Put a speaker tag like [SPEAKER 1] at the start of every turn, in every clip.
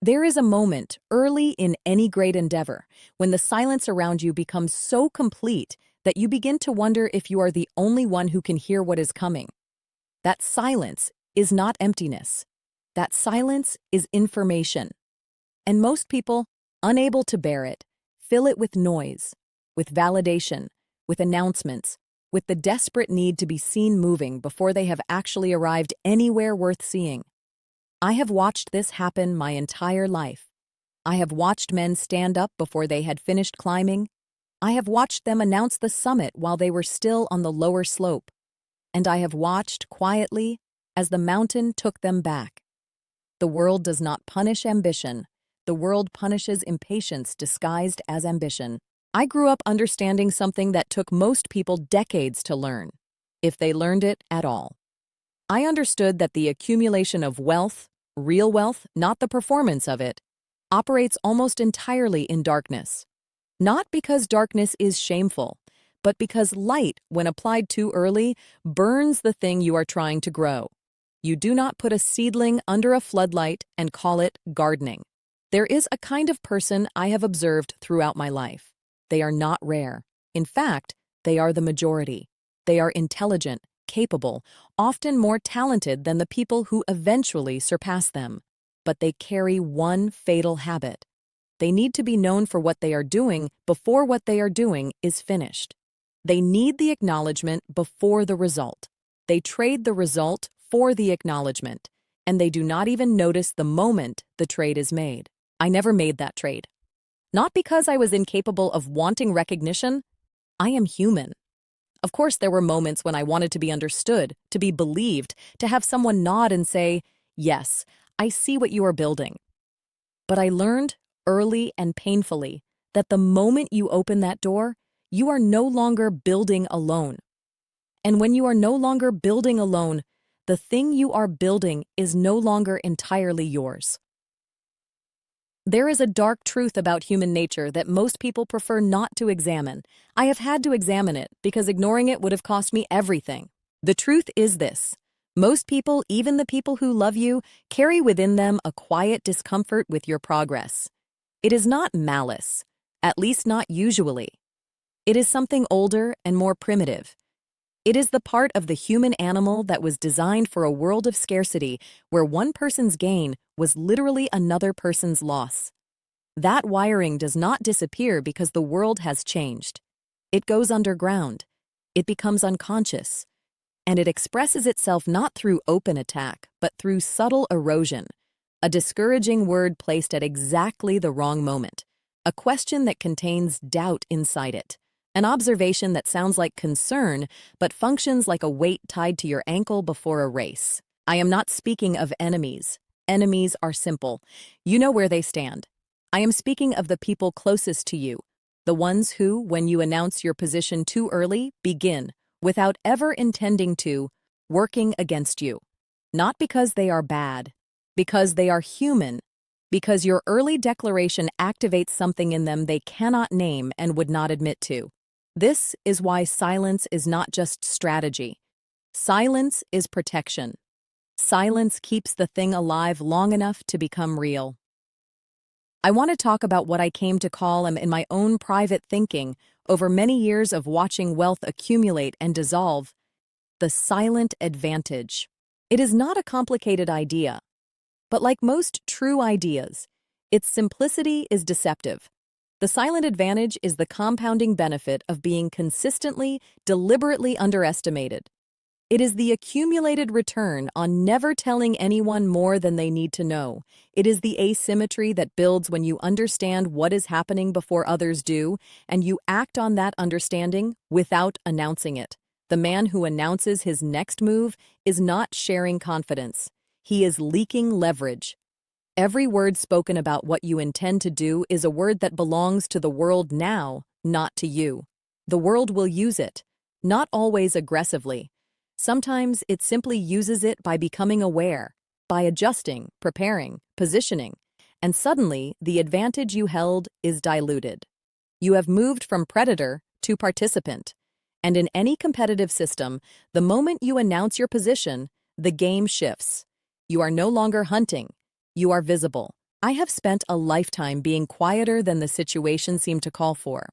[SPEAKER 1] There is a moment early in any great endeavor when the silence around you becomes so complete that you begin to wonder if you are the only one who can hear what is coming. That silence is not emptiness. That silence is information. And most people, unable to bear it, fill it with noise, with validation, with announcements, with the desperate need to be seen moving before they have actually arrived anywhere worth seeing. I have watched this happen my entire life. I have watched men stand up before they had finished climbing. I have watched them announce the summit while they were still on the lower slope. And I have watched quietly as the mountain took them back. The world does not punish ambition. The world punishes impatience disguised as ambition. I grew up understanding something that took most people decades to learn, if they learned it at all. I understood that the accumulation of wealth, real wealth, not the performance of it, operates almost entirely in darkness. Not because darkness is shameful, but because light, when applied too early, burns the thing you are trying to grow. You do not put a seedling under a floodlight and call it gardening. There is a kind of person I have observed throughout my life. They are not rare. In fact, they are the majority. They are intelligent, capable, often more talented than the people who eventually surpass them. But they carry one fatal habit. They need to be known for what they are doing before what they are doing is finished. They need the acknowledgement before the result. They trade the result for the acknowledgement, and they do not even notice the moment the trade is made. I never made that trade. Not because I was incapable of wanting recognition. I am human. Of course, there were moments when I wanted to be understood, to be believed, to have someone nod and say, "Yes, I see what you are building." But I learned, early and painfully, that the moment you open that door, you are no longer building alone. And when you are no longer building alone, the thing you are building is no longer entirely yours. There is a dark truth about human nature that most people prefer not to examine. I have had to examine it because ignoring it would have cost me everything. The truth is this: most people, even the people who love you, carry within them a quiet discomfort with your progress. It is not malice, at least not usually. It is something older and more primitive. It is the part of the human animal that was designed for a world of scarcity where one person's gain was literally another person's loss. That wiring does not disappear because the world has changed. It goes underground. It becomes unconscious. And it expresses itself not through open attack, but through subtle erosion. A discouraging word placed at exactly the wrong moment. A question that contains doubt inside it. An observation that sounds like concern, but functions like a weight tied to your ankle before a race. I am not speaking of enemies. Enemies are simple. You know where they stand. I am speaking of the people closest to you, the ones who, when you announce your position too early, begin, without ever intending to, working against you. Not because they are bad, because they are human, because your early declaration activates something in them they cannot name and would not admit to. This is why silence is not just strategy. Silence is protection. Silence keeps the thing alive long enough to become real. I want to talk about what I came to call in my own private thinking over many years of watching wealth accumulate and dissolve, the silent advantage. It is not a complicated idea, but like most true ideas, its simplicity is deceptive. The silent advantage is the compounding benefit of being consistently, deliberately underestimated. It is the accumulated return on never telling anyone more than they need to know. It is the asymmetry that builds when you understand what is happening before others do, and you act on that understanding without announcing it. The man who announces his next move is not sharing confidence. He is leaking leverage. Every word spoken about what you intend to do is a word that belongs to the world now, not to you. The world will use it, not always aggressively. Sometimes it simply uses it by becoming aware, by adjusting, preparing, positioning, and suddenly the advantage you held is diluted. You have moved from predator to participant. And in any competitive system, the moment you announce your position, the game shifts. You are no longer hunting. You are visible. I have spent a lifetime being quieter than the situation seemed to call for.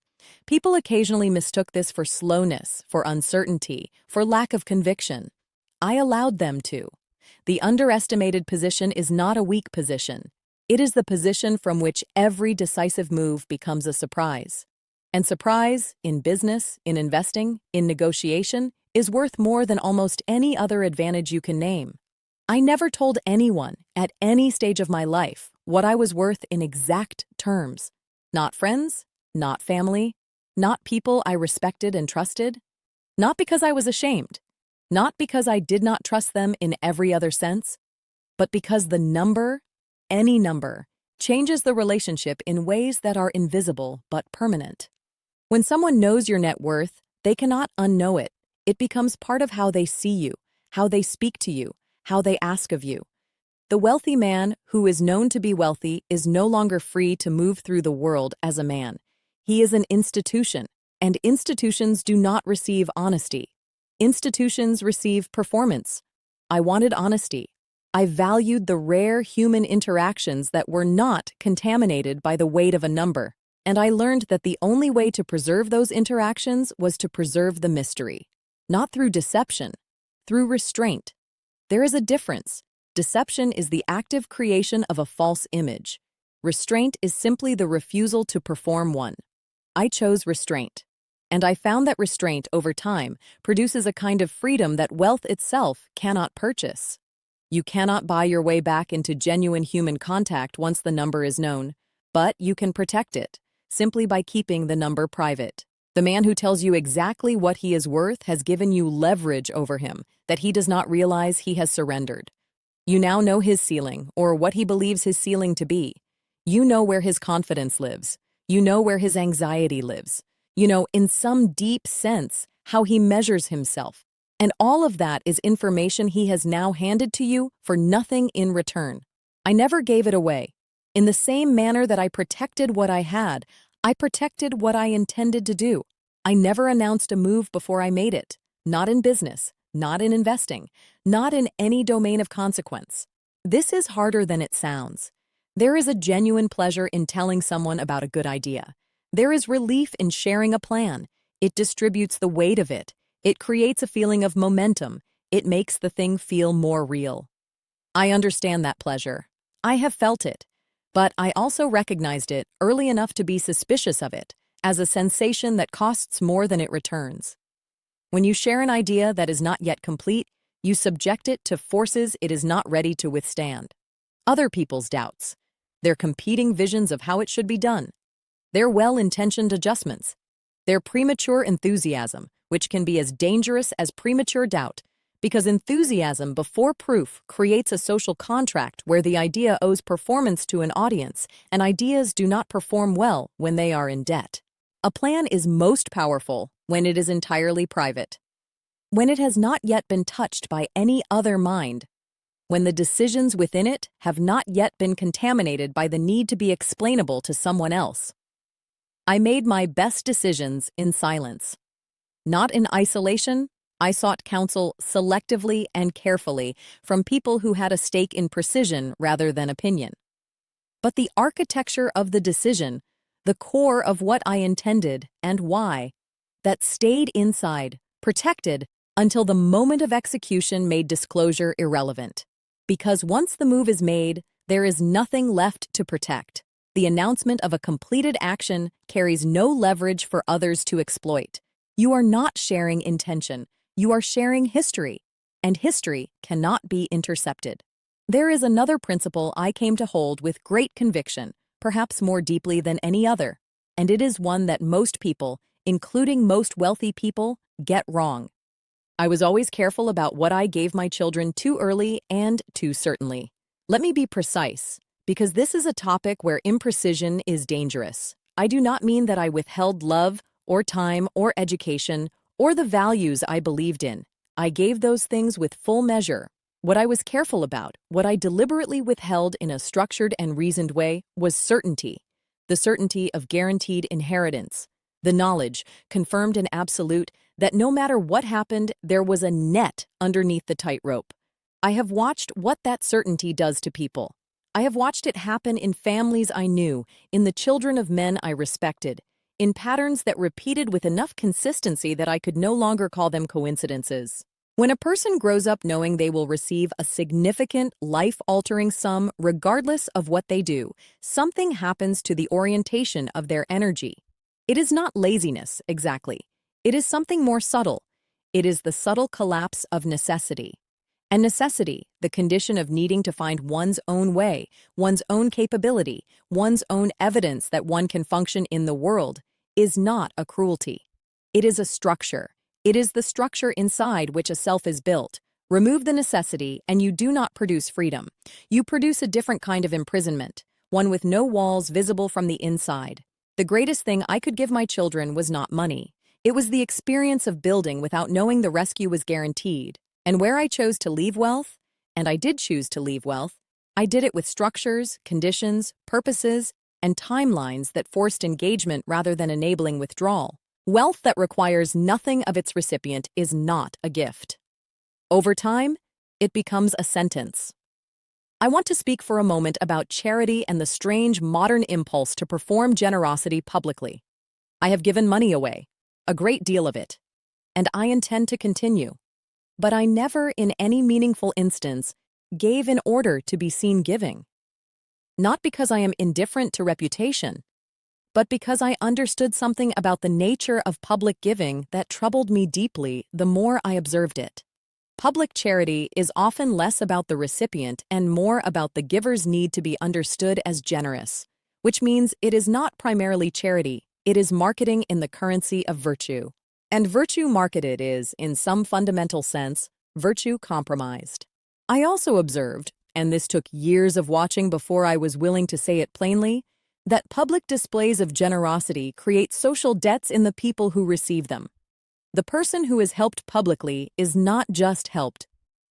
[SPEAKER 1] People occasionally mistook this for slowness, for uncertainty, for lack of conviction. I allowed them to. The underestimated position is not a weak position. It is the position from which every decisive move becomes a surprise. And surprise, in business, in investing, in negotiation, is worth more than almost any other advantage you can name. I never told anyone, at any stage of my life, what I was worth in exact terms. Not friends, not family, not people I respected and trusted. Not because I was ashamed, not because I did not trust them in every other sense, but because the number, any number, changes the relationship in ways that are invisible but permanent. When someone knows your net worth, they cannot unknow it. It becomes part of how they see you, how they speak to you, how they ask of you. The wealthy man who is known to be wealthy is no longer free to move through the world as a man. He is an institution, and institutions do not receive honesty. Institutions receive performance. I wanted honesty. I valued the rare human interactions that were not contaminated by the weight of a number, and I learned that the only way to preserve those interactions was to preserve the mystery. Not through deception, through restraint. There is a difference. Deception is the active creation of a false image. Restraint is simply the refusal to perform one. I chose restraint. And I found that restraint, over time, produces a kind of freedom that wealth itself cannot purchase. You cannot buy your way back into genuine human contact once the number is known, but you can protect it, simply by keeping the number private. The man who tells you exactly what he is worth has given you leverage over him that he does not realize he has surrendered. You now know his ceiling, or what he believes his ceiling to be. You know where his confidence lives. You know where his anxiety lives. You know, in some deep sense, how he measures himself. And all of that is information he has now handed to you for nothing in return. I never gave it away. In the same manner that I protected what I had, I protected what I intended to do. I never announced a move before I made it. Not in business, not in investing, not in any domain of consequence. This is harder than it sounds. There is a genuine pleasure in telling someone about a good idea. There is relief in sharing a plan. It distributes the weight of it. It creates a feeling of momentum. It makes the thing feel more real. I understand that pleasure. I have felt it. But I also recognized it early enough to be suspicious of it, as a sensation that costs more than it returns. When you share an idea that is not yet complete, you subject it to forces it is not ready to withstand. Other people's doubts, their competing visions of how it should be done, their well-intentioned adjustments, their premature enthusiasm, which can be as dangerous as premature doubt, because enthusiasm before proof creates a social contract where the idea owes performance to an audience, and ideas do not perform well when they are in debt. A plan is most powerful when it is entirely private, when it has not yet been touched by any other mind, when the decisions within it have not yet been contaminated by the need to be explainable to someone else. I made my best decisions in silence. Not in isolation, I sought counsel selectively and carefully from people who had a stake in precision rather than opinion. But the architecture of the decision, the core of what I intended and why, that stayed inside, protected, until the moment of execution made disclosure irrelevant. Because once the move is made, there is nothing left to protect. The announcement of a completed action carries no leverage for others to exploit. You are not sharing intention, you are sharing history, and history cannot be intercepted. There is another principle I came to hold with great conviction, perhaps more deeply than any other, and it is one that most people, including most wealthy people, get wrong. I was always careful about what I gave my children too early and too certainly. Let me be precise, because this is a topic where imprecision is dangerous. I do not mean that I withheld love or time or education or the values I believed in. I gave those things with full measure. What I was careful about, what I deliberately withheld in a structured and reasoned way, was certainty. The certainty of guaranteed inheritance. The knowledge, confirmed and absolute, that no matter what happened, there was a net underneath the tightrope. I have watched what that certainty does to people. I have watched it happen in families I knew, in the children of men I respected, in patterns that repeated with enough consistency that I could no longer call them coincidences. When a person grows up knowing they will receive a significant, life-altering sum regardless of what they do, something happens to the orientation of their energy. It is not laziness, exactly. It is something more subtle. It is the subtle collapse of necessity. And necessity, the condition of needing to find one's own way, one's own capability, one's own evidence that one can function in the world, is not a cruelty. It is a structure. It is the structure inside which a self is built. Remove the necessity, and you do not produce freedom. You produce a different kind of imprisonment, one with no walls visible from the inside. The greatest thing I could give my children was not money. It was the experience of building without knowing the rescue was guaranteed. And where I chose to leave wealth, and I did choose to leave wealth, I did it with structures, conditions, purposes, and timelines that forced engagement rather than enabling withdrawal. Wealth that requires nothing of its recipient is not a gift. Over time, it becomes a sentence. I want to speak for a moment about charity and the strange modern impulse to perform generosity publicly. I have given money away, a great deal of it, and I intend to continue. But I never, in any meaningful instance, gave in order to be seen giving. Not because I am indifferent to reputation, but because I understood something about the nature of public giving that troubled me deeply the more I observed it. Public charity is often less about the recipient and more about the giver's need to be understood as generous, which means it is not primarily charity, it is marketing in the currency of virtue. And virtue marketed is, in some fundamental sense, virtue compromised. I also observed, and this took years of watching before I was willing to say it plainly, that public displays of generosity create social debts in the people who receive them. The person who is helped publicly is not just helped.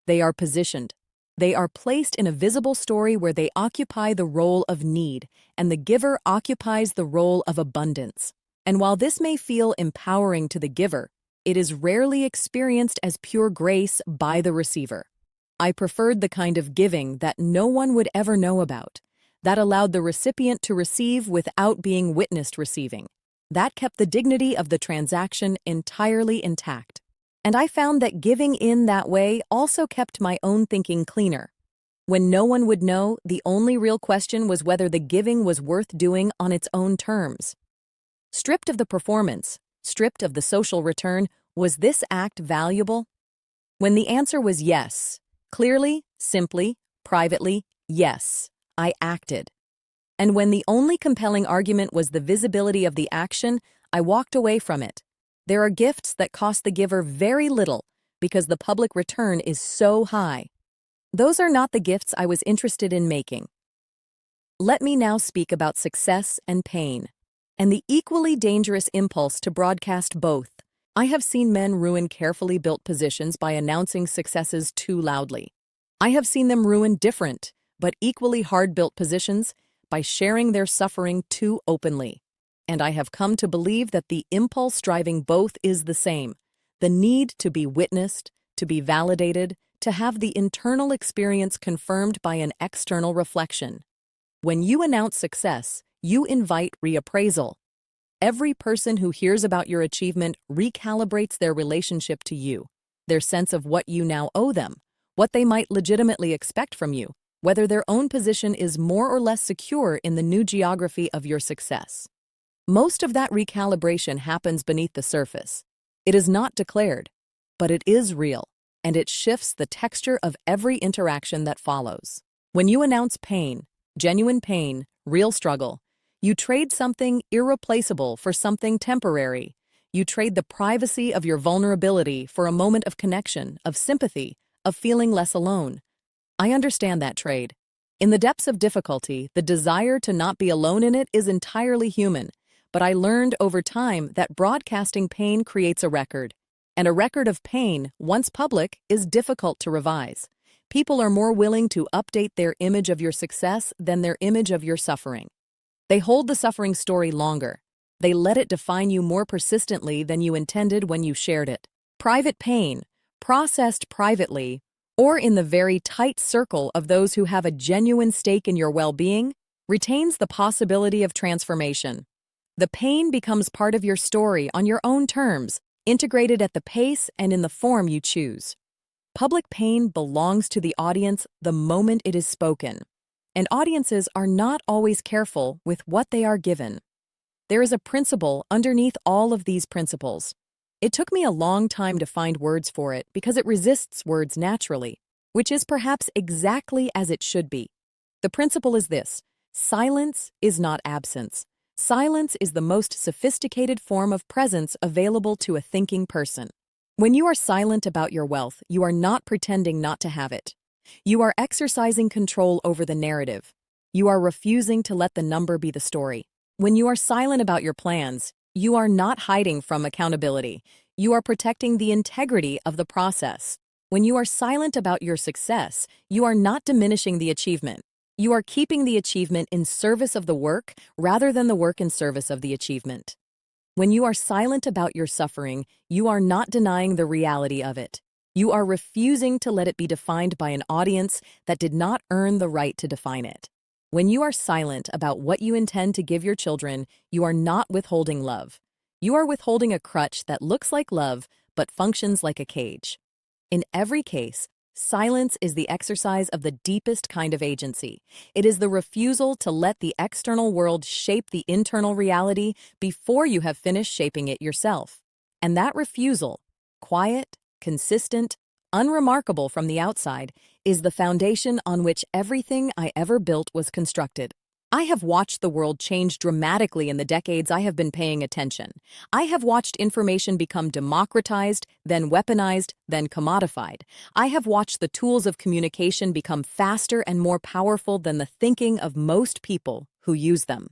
[SPEAKER 1] They are positioned. They are placed in a visible story where they occupy the role of need, and the giver occupies the role of abundance. And while this may feel empowering to the giver, it is rarely experienced as pure grace by the receiver. I preferred the kind of giving that no one would ever know about, that allowed the recipient to receive without being witnessed receiving. That kept the dignity of the transaction entirely intact. And I found that giving in that way also kept my own thinking cleaner. When no one would know, the only real question was whether the giving was worth doing on its own terms. Stripped of the performance, stripped of the social return, was this act valuable? When the answer was yes, clearly, simply, privately, yes, I acted. And when the only compelling argument was the visibility of the action, I walked away from it. There are gifts that cost the giver very little because the public return is so high. Those are not the gifts I was interested in making. Let me now speak about success and pain, and the equally dangerous impulse to broadcast both. I have seen men ruin carefully built positions by announcing successes too loudly. I have seen them ruin different, but equally hard-built positions by sharing their suffering too openly. And I have come to believe that the impulse driving both is the same: the need to be witnessed, to be validated, to have the internal experience confirmed by an external reflection. When you announce success, you invite reappraisal. Every person who hears about your achievement recalibrates their relationship to you, their sense of what you now owe them, what they might legitimately expect from you, whether their own position is more or less secure in the new geography of your success. Most of that recalibration happens beneath the surface. It is not declared, but it is real, and it shifts the texture of every interaction that follows. When you announce pain, genuine pain, real struggle, you trade something irreplaceable for something temporary. You trade the privacy of your vulnerability for a moment of connection, of sympathy, of feeling less alone. I understand that trade. In the depths of difficulty, the desire to not be alone in it is entirely human, but I learned over time that broadcasting pain creates a record, and a record of pain, once public, is difficult to revise. People are more willing to update their image of your success than their image of your suffering. They hold the suffering story longer. They let it define you more persistently than you intended when you shared it. Private pain, processed privately, or in the very tight circle of those who have a genuine stake in your well-being, retains the possibility of transformation. The pain becomes part of your story on your own terms, integrated at the pace and in the form you choose. Public pain belongs to the audience the moment it is spoken, and audiences are not always careful with what they are given. There is a principle underneath all of these principles. It took me a long time to find words for it because it resists words naturally, which is perhaps exactly as it should be. The principle is this: silence is not absence. Silence is the most sophisticated form of presence available to a thinking person. When you are silent about your wealth, you are not pretending not to have it. You are exercising control over the narrative. You are refusing to let the number be the story. When you are silent about your plans, you are not hiding from accountability. You are protecting the integrity of the process. When you are silent about your success, you are not diminishing the achievement. You are keeping the achievement in service of the work rather than the work in service of the achievement. When you are silent about your suffering, you are not denying the reality of it. You are refusing to let it be defined by an audience that did not earn the right to define it. When you are silent about what you intend to give your children, you are not withholding love. You are withholding a crutch that looks like love but functions like a cage. In every case, silence is the exercise of the deepest kind of agency. It is the refusal to let the external world shape the internal reality before you have finished shaping it yourself. And that refusal, quiet, consistent, unremarkable from the outside, is the foundation on which everything I ever built was constructed. I have watched the world change dramatically in the decades I have been paying attention. I have watched information become democratized, then weaponized, then commodified. I have watched the tools of communication become faster and more powerful than the thinking of most people who use them.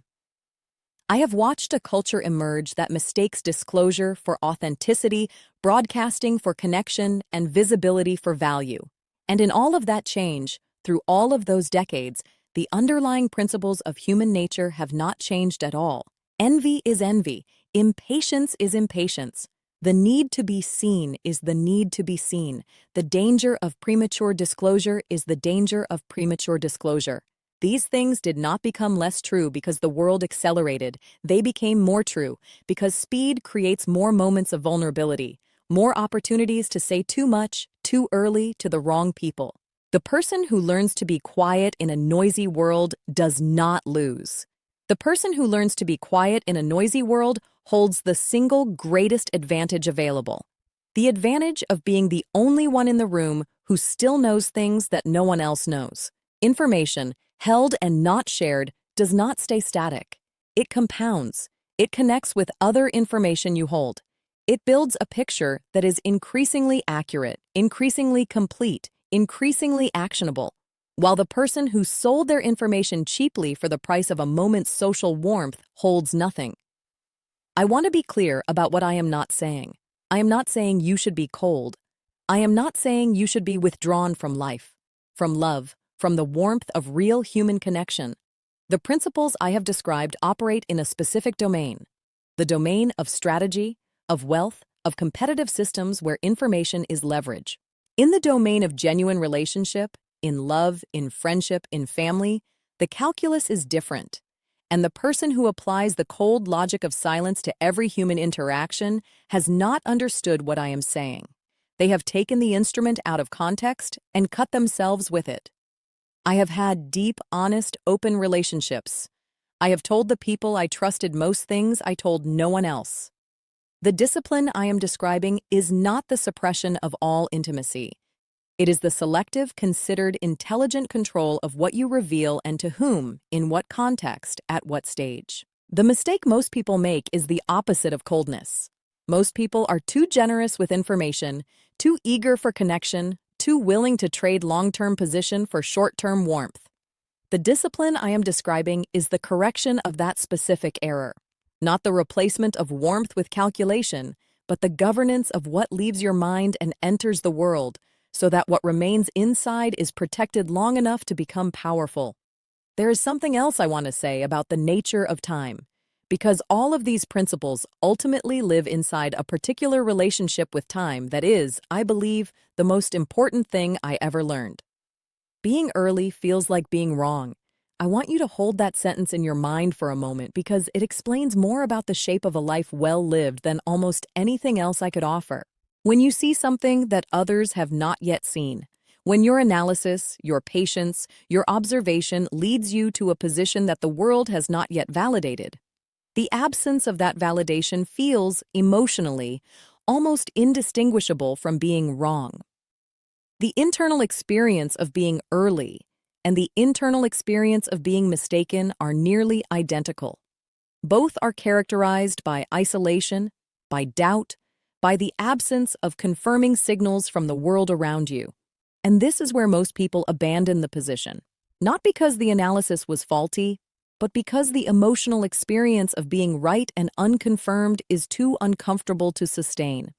[SPEAKER 1] I have watched a culture emerge that mistakes disclosure for authenticity, broadcasting for connection, and visibility for value. And in all of that change, through all of those decades, the underlying principles of human nature have not changed at all. Envy is envy. Impatience is impatience. The need to be seen is the need to be seen. The danger of premature disclosure is the danger of premature disclosure. These things did not become less true because the world accelerated. They became more true because speed creates more moments of vulnerability, more opportunities to say too much, too early to the wrong people. The person who learns to be quiet in a noisy world does not lose. The person who learns to be quiet in a noisy world holds the single greatest advantage available: the advantage of being the only one in the room who still knows things that no one else knows. Information, held and not shared, does not stay static. It compounds. It connects with other information you hold. It builds a picture that is increasingly accurate, increasingly complete, increasingly actionable. While the person who sold their information cheaply for the price of a moment's social warmth holds nothing. I want to be clear about what I am not saying. I am not saying you should be cold. I am not saying you should be withdrawn from life, from love, from the warmth of real human connection. The principles I have described operate in a specific domain, the domain of strategy, of wealth, of competitive systems where information is leverage. In the domain of genuine relationship, in love, in friendship, in family, the calculus is different. And the person who applies the cold logic of silence to every human interaction has not understood what I am saying. They have taken the instrument out of context and cut themselves with it. I have had deep, honest, open relationships. I have told the people I trusted most things I told no one else. The discipline I am describing is not the suppression of all intimacy. It is the selective, considered, intelligent control of what you reveal and to whom, in what context, at what stage. The mistake most people make is the opposite of coldness. Most people are too generous with information, too eager for connection, too willing to trade long-term position for short-term warmth. The discipline I am describing is the correction of that specific error, not the replacement of warmth with calculation, but the governance of what leaves your mind and enters the world, so that what remains inside is protected long enough to become powerful. There is something else I want to say about the nature of time. Because all of these principles ultimately live inside a particular relationship with time that is, I believe, the most important thing I ever learned. Being early feels like being wrong. I want you to hold that sentence in your mind for a moment because it explains more about the shape of a life well lived than almost anything else I could offer. When you see something that others have not yet seen, when your analysis, your patience, your observation leads you to a position that the world has not yet validated, the absence of that validation feels, emotionally, almost indistinguishable from being wrong. The internal experience of being early and the internal experience of being mistaken are nearly identical. Both are characterized by isolation, by doubt, by the absence of confirming signals from the world around you. And this is where most people abandon the position. Not because the analysis was faulty, but because the emotional experience of being right and unconfirmed is too uncomfortable to sustain.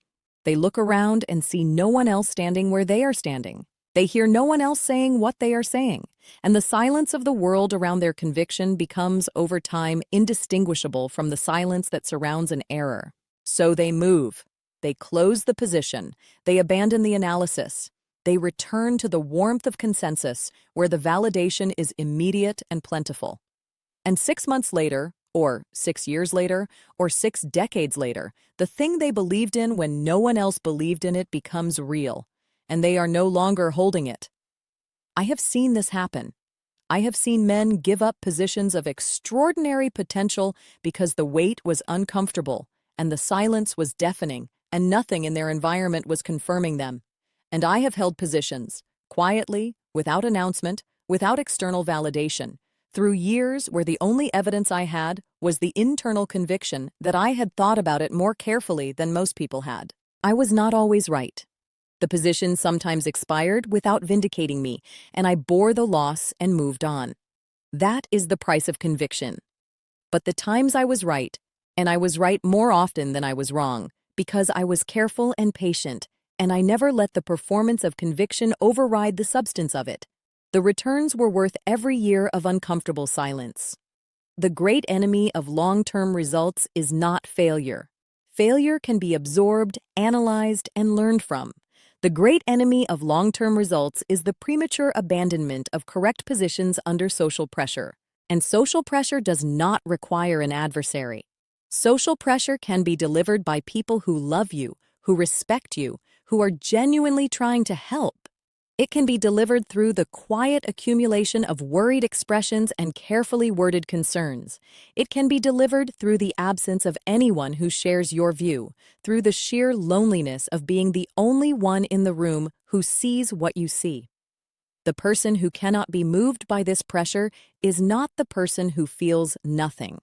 [SPEAKER 1] They look around and see no one else standing where they are standing. They hear no one else saying what they are saying, and the silence of the world around their conviction becomes, over time, indistinguishable from the silence that surrounds an error. So they move. They close the position. They abandon the analysis. They return to the warmth of consensus, where the validation is immediate and plentiful. And 6 months later, or 6 years later, or 6 decades later, the thing they believed in when no one else believed in it becomes real, and they are no longer holding it. I have seen this happen. I have seen men give up positions of extraordinary potential because the weight was uncomfortable, and the silence was deafening, and nothing in their environment was confirming them. And I have held positions, quietly, without announcement, without external validation, through years where the only evidence I had was the internal conviction that I had thought about it more carefully than most people had. I was not always right. The position sometimes expired without vindicating me, and I bore the loss and moved on. That is the price of conviction. But the times I was right, and I was right more often than I was wrong, because I was careful and patient, and I never let the performance of conviction override the substance of it. The returns were worth every year of uncomfortable silence. The great enemy of long-term results is not failure. Failure can be absorbed, analyzed, and learned from. The great enemy of long-term results is the premature abandonment of correct positions under social pressure. And social pressure does not require an adversary. Social pressure can be delivered by people who love you, who respect you, who are genuinely trying to help. It can be delivered through the quiet accumulation of worried expressions and carefully worded concerns. It can be delivered through the absence of anyone who shares your view, through the sheer loneliness of being the only one in the room who sees what you see. The person who cannot be moved by this pressure is not the person who feels nothing.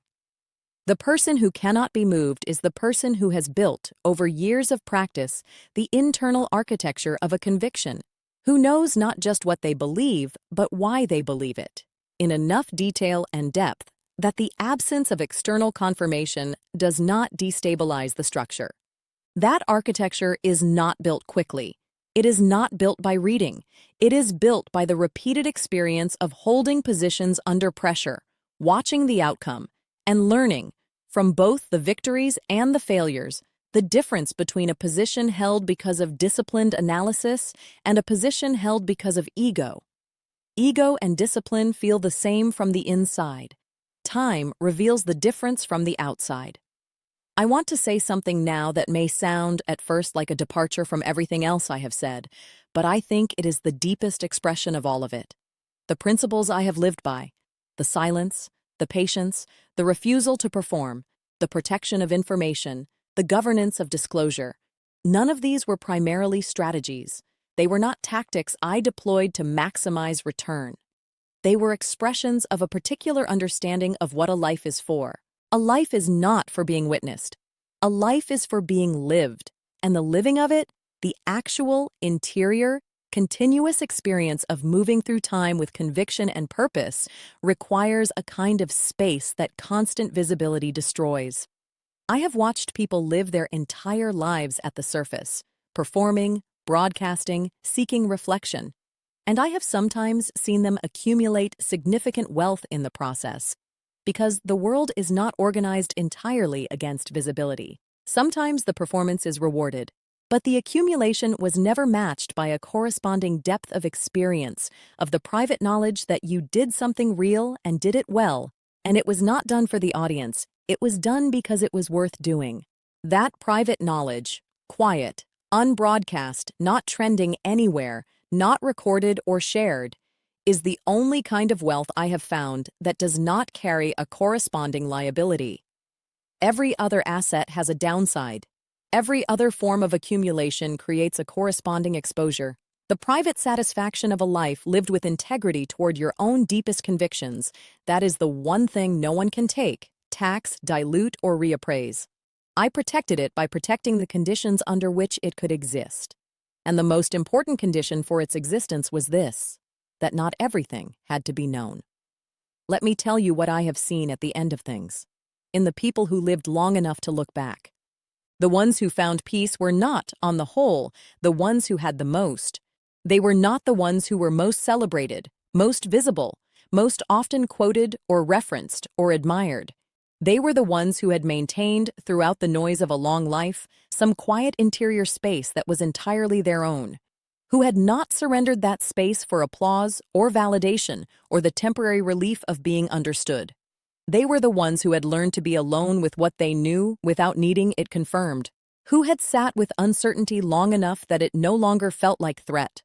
[SPEAKER 1] The person who cannot be moved is the person who has built, over years of practice, the internal architecture of a conviction, who knows not just what they believe, but why they believe it, in enough detail and depth that the absence of external confirmation does not destabilize the structure. That architecture is not built quickly. It is not built by reading. It is built by the repeated experience of holding positions under pressure, watching the outcome, and learning, from both the victories and the failures, the difference between a position held because of disciplined analysis and a position held because of ego. Ego and discipline feel the same from the inside. Time reveals the difference from the outside. I want to say something now that may sound, at first, like a departure from everything else I have said, but I think it is the deepest expression of all of it. The principles I have lived by, the silence, the patience, the refusal to perform, the protection of information, the governance of disclosure. None of these were primarily strategies. They were not tactics I deployed to maximize return. They were expressions of a particular understanding of what a life is for. A life is not for being witnessed. A life is for being lived, and the living of it, the actual, interior, continuous experience of moving through time with conviction and purpose, requires a kind of space that constant visibility destroys. I have watched people live their entire lives at the surface, performing, broadcasting, seeking reflection, and I have sometimes seen them accumulate significant wealth in the process. Because the world is not organized entirely against visibility. Sometimes the performance is rewarded, but the accumulation was never matched by a corresponding depth of experience, of the private knowledge that you did something real and did it well, and it was not done for the audience, it was done because it was worth doing. That private knowledge, quiet, unbroadcast, not trending anywhere, not recorded or shared, is the only kind of wealth I have found that does not carry a corresponding liability. Every other asset has a downside. Every other form of accumulation creates a corresponding exposure. The private satisfaction of a life lived with integrity toward your own deepest convictions, that is the one thing no one can take, tax, dilute, or reappraise. I protected it by protecting the conditions under which it could exist. And the most important condition for its existence was this: that not everything had to be known. Let me tell you what I have seen at the end of things, in the people who lived long enough to look back. The ones who found peace were not, on the whole, the ones who had the most. They were not the ones who were most celebrated, most visible, most often quoted or referenced or admired. They were the ones who had maintained, throughout the noise of a long life, some quiet interior space that was entirely their own, who had not surrendered that space for applause or validation or the temporary relief of being understood. They were the ones who had learned to be alone with what they knew without needing it confirmed, who had sat with uncertainty long enough that it no longer felt like threat,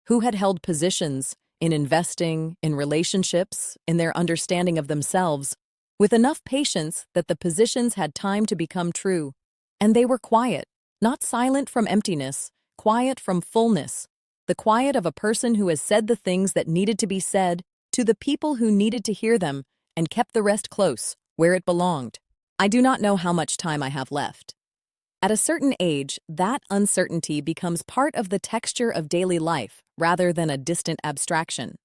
[SPEAKER 1] who had held positions in investing, in relationships, in their understanding of themselves, with enough patience that the positions had time to become true. And they were quiet, not silent from emptiness, quiet from fullness, the quiet of a person who has said the things that needed to be said to the people who needed to hear them and kept the rest close, where it belonged. I do not know how much time I have left. At a certain age, that uncertainty becomes part of the texture of daily life rather than a distant abstraction.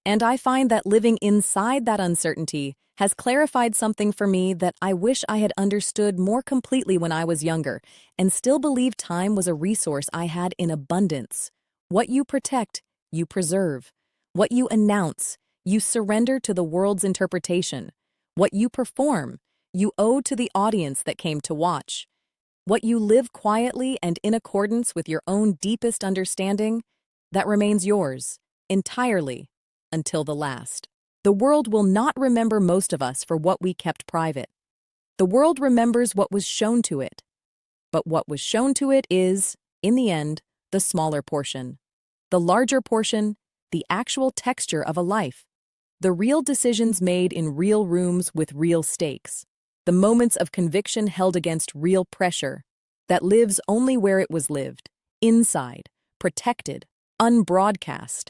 [SPEAKER 1] And I find that living inside that uncertainty has clarified something for me that I wish I had understood more completely when I was younger, and still believe time was a resource I had in abundance. What you protect, you preserve. What you announce, you surrender to the world's interpretation. What you perform, you owe to the audience that came to watch. What you live quietly and in accordance with your own deepest understanding, that remains yours, entirely, until the last. The world will not remember most of us for what we kept private. The world remembers what was shown to it. But what was shown to it is, in the end, the smaller portion. The larger portion, the actual texture of a life. The real decisions made in real rooms with real stakes. The moments of conviction held against real pressure, that lives only where it was lived, inside, protected, unbroadcast.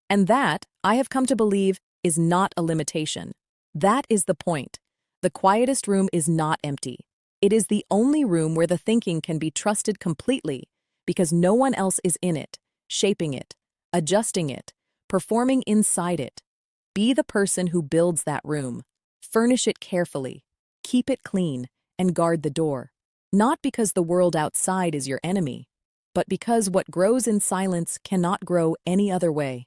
[SPEAKER 1] And that, I have come to believe, is not a limitation. That is the point. The quietest room is not empty. It is the only room where the thinking can be trusted completely, because no one else is in it, shaping it, adjusting it, performing inside it. Be the person who builds that room. Furnish it carefully. Keep it clean, and guard the door. Not because the world outside is your enemy, but because what grows in silence cannot grow any other way.